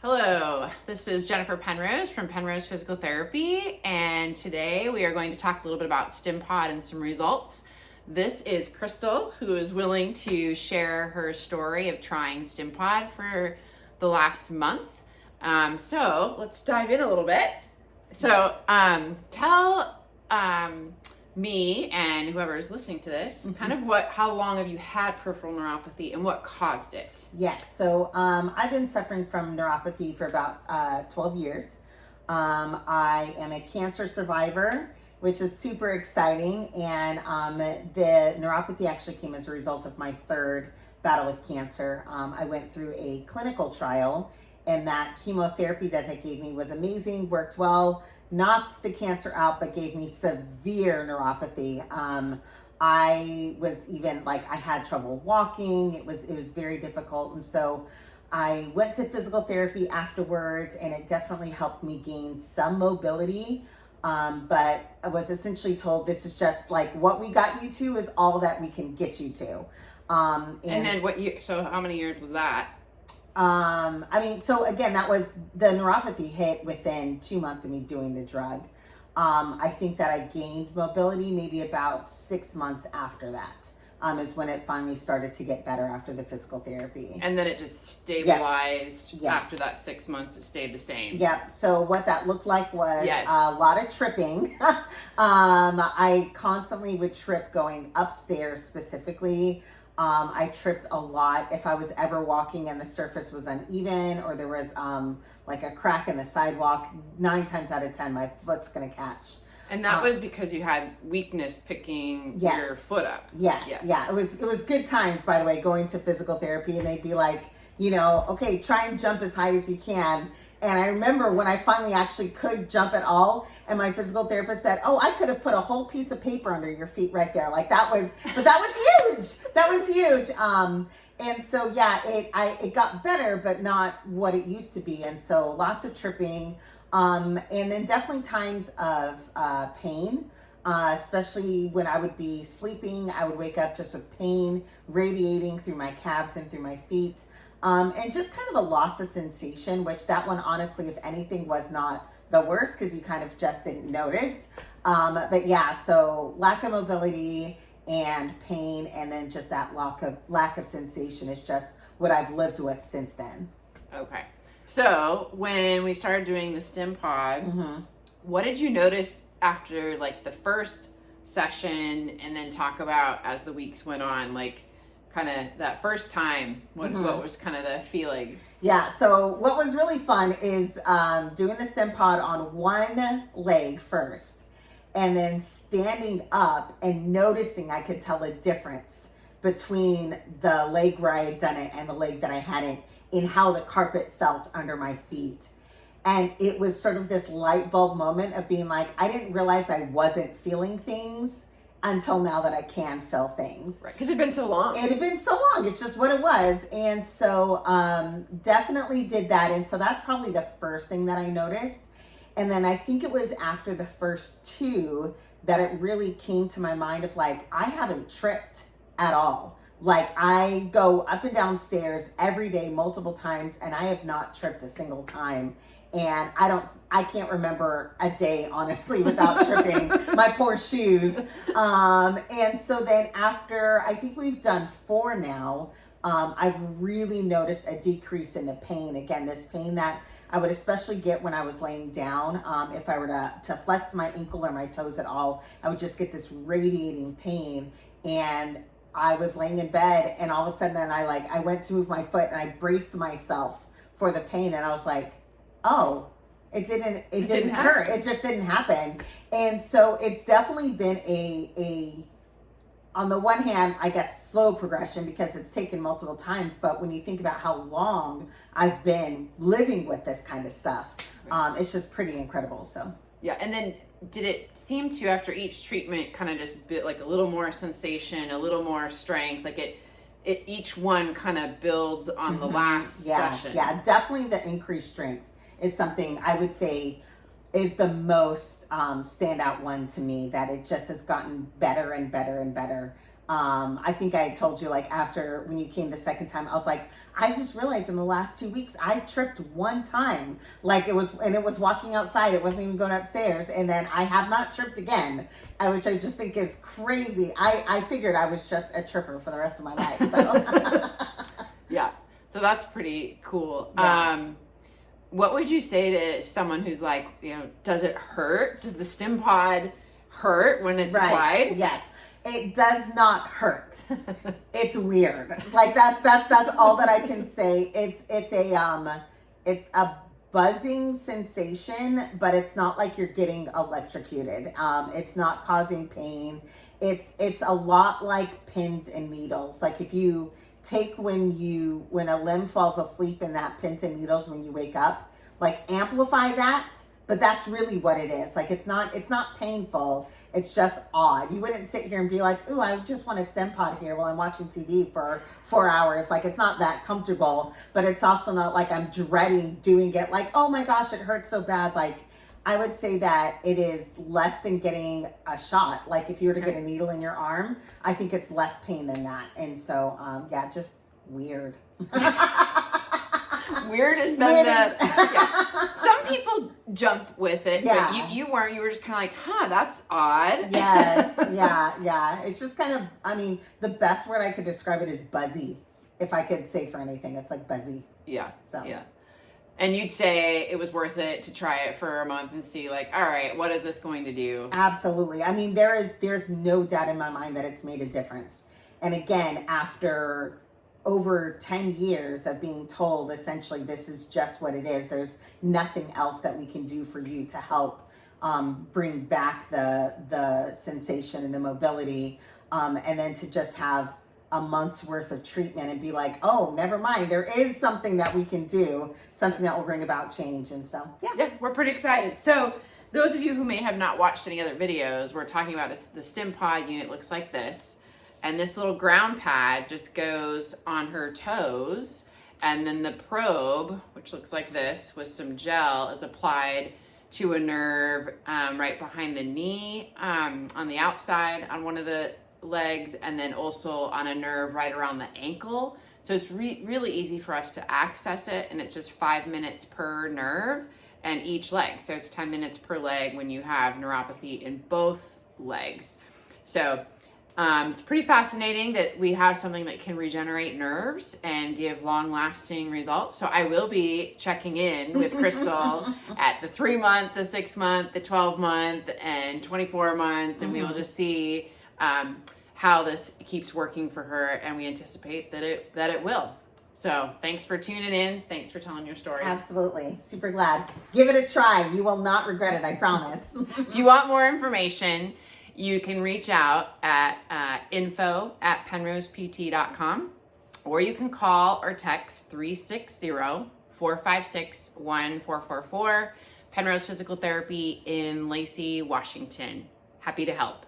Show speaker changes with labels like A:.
A: Hello, this is Jennifer Penrose from Penrose Physical Therapy, and today we are going to talk a little bit about Stimpod and some results. This is Crystal, who is willing to share her story of trying Stimpod for the last month. So let's dive in a little bit. So tell me and whoever is listening to this, kind of how long have you had peripheral neuropathy and what caused it?
B: Yes, so I've been suffering from neuropathy for about 12 years. I am a cancer survivor, which is super exciting, and the neuropathy actually came as a result of my third battle with cancer. I went through a clinical trial, and that chemotherapy that they gave me was amazing, worked well, knocked the cancer out, but gave me severe neuropathy. I was even I had trouble walking. It was very difficult. And so I went to physical therapy afterwards, and it definitely helped me gain some mobility. But I was essentially told, this is just what we got you to is all that we can get you to.
A: And then so how many years was that?
B: So again, that was the neuropathy hit within 2 months of me doing the drug. I think that I gained mobility maybe about 6 months after that, is when it finally started to get better after the physical therapy.
A: And then it just stabilized. Yep. After that 6 months, it stayed the same.
B: Yep. So what that looked like was a lot of tripping. I constantly would trip going upstairs specifically. I tripped a lot if I was ever walking and the surface was uneven, or there was a crack in the sidewalk. 9 times out of 10, my foot's gonna catch.
A: And that was because you had weakness picking your foot up.
B: Yes. Yeah. It was good times, by the way, going to physical therapy, and they'd be like, okay, try and jump as high as you can. And I remember when I finally actually could jump at all, and my physical therapist said, "Oh, I could have put a whole piece of paper under your feet right there." But that was huge. That was huge. And so it got better, but not what it used to be. And so lots of tripping, and then definitely times of pain, especially when I would be sleeping. I would wake up just with pain radiating through my calves and through my feet. And just kind of a loss of sensation, which that one, honestly, if anything, was not the worst because you kind of just didn't notice. So lack of mobility and pain, and then just that lack of sensation is just what I've lived with since then.
A: Okay. So when we started doing the Stimpod, what did you notice after the first session, and then talk about as the weeks went on, kind of that first time, what was kind of the feeling?
B: Yeah, so what was really fun is doing the Stimpod on one leg first, and then standing up and noticing I could tell a difference between the leg where I had done it and the leg that I hadn't, in how the carpet felt under my feet. And it was sort of this light bulb moment of being like, I didn't realize I wasn't feeling things until now that I can feel things.
A: Right, because it had been so long.
B: It had been so long. It's just what it was. And so definitely did that. And so that's probably the first thing that I noticed. And then I think it was after the first 2 that it really came to my mind of I haven't tripped at all. I go up and down stairs every day, multiple times, and I have not tripped a single time. And I can't remember a day, honestly, without tripping my poor shoes. And so then after, I think we've done 4 now, I've really noticed a decrease in the pain. Again, this pain that I would especially get when I was laying down. If I were to flex my ankle or my toes at all, I would just get this radiating pain. And I was laying in bed, and all of a sudden, I went to move my foot, and I braced myself for the pain, and I was like, oh, it didn't hurt. It just didn't happen. And so it's definitely been a on the one hand, I guess, slow progression because it's taken multiple times. But when you think about how long I've been living with this kind of stuff, it's just pretty incredible. So
A: yeah. And then did it seem to, after each treatment, kind of just bit a little more sensation, a little more strength, each one kind of builds on the last session?
B: Yeah, definitely the increased strength is something I would say is the most standout one to me, that it just has gotten better and better and better. I think I told you, like, after when you came the second time, I was like, I just realized in the last 2 weeks I've tripped one time. Like, it was walking outside. It wasn't even going upstairs. And then I have not tripped again, which I just think is crazy. I figured I was just a tripper for the rest of my life. So
A: Yeah. So that's pretty cool.
B: Yeah.
A: What would you say to someone who's like, does it hurt? Does the Stimpod hurt when it's applied?
B: Yes. It does not hurt. It's weird. Like, that's all that I can say. It's a buzzing sensation, but it's not like you're getting electrocuted. It's not causing pain. It's a lot like pins and needles. Like, if you take when a limb falls asleep in that pins and needles when you wake up, like, amplify that, but that's really what it is. Like, it's not painful. It's just odd. You wouldn't sit here and be like, ooh, I just want a Stimpod here while I'm watching TV for 4 hours. Like, it's not that comfortable, but it's also not like I'm dreading doing it. Like, oh my gosh, it hurts so bad. Like, I would say that it is less than getting a shot. Like, if you were to get a needle in your arm, I think it's less pain than that. And so, yeah, just weird.
A: Weird has been yeah. Some people jump with it, but you weren't. You were just kind of like, huh, that's odd.
B: Yes, yeah. It's just kind of, I mean, the best word I could describe it is buzzy. If I could say for anything, it's like buzzy.
A: Yeah,
B: so.
A: Yeah. And you'd say it was worth it to try it for a month and see, like, all right, what is this going to do?
B: Absolutely. I mean, there's no doubt in my mind that it's made a difference. And again, after over 10 years of being told essentially this is just what it is, there's nothing else that we can do for you to help bring back the sensation and the mobility, and then to just have a month's worth of treatment and be like, oh, never mind, there is something that we can do, something that will bring about change. And so yeah,
A: we're pretty excited. So those of you who may have not watched any other videos, we're talking about the Stimpod unit. Looks like this. And this little ground pad just goes on her toes. And then the probe, which looks like this, with some gel, is applied to a nerve right behind the knee, on the outside on one of the legs, and then also on a nerve right around the ankle. So it's really easy for us to access it. And it's just 5 minutes per nerve and each leg. So it's 10 minutes per leg when you have neuropathy in both legs. So it's pretty fascinating that we have something that can regenerate nerves and give long-lasting results. So I will be checking in with Crystal at the 3-month, the 6-month, the 12-month, and 24 months, and we will just see how this keeps working for her, and we anticipate that it will. So thanks for tuning in. Thanks for telling your story.
B: Absolutely. Super glad. Give it a try. You will not regret it, I promise.
A: If you want more information, you can reach out at info@penrosept.com, or you can call or text 360-456-1444, Penrose Physical Therapy in Lacey, Washington. Happy to help.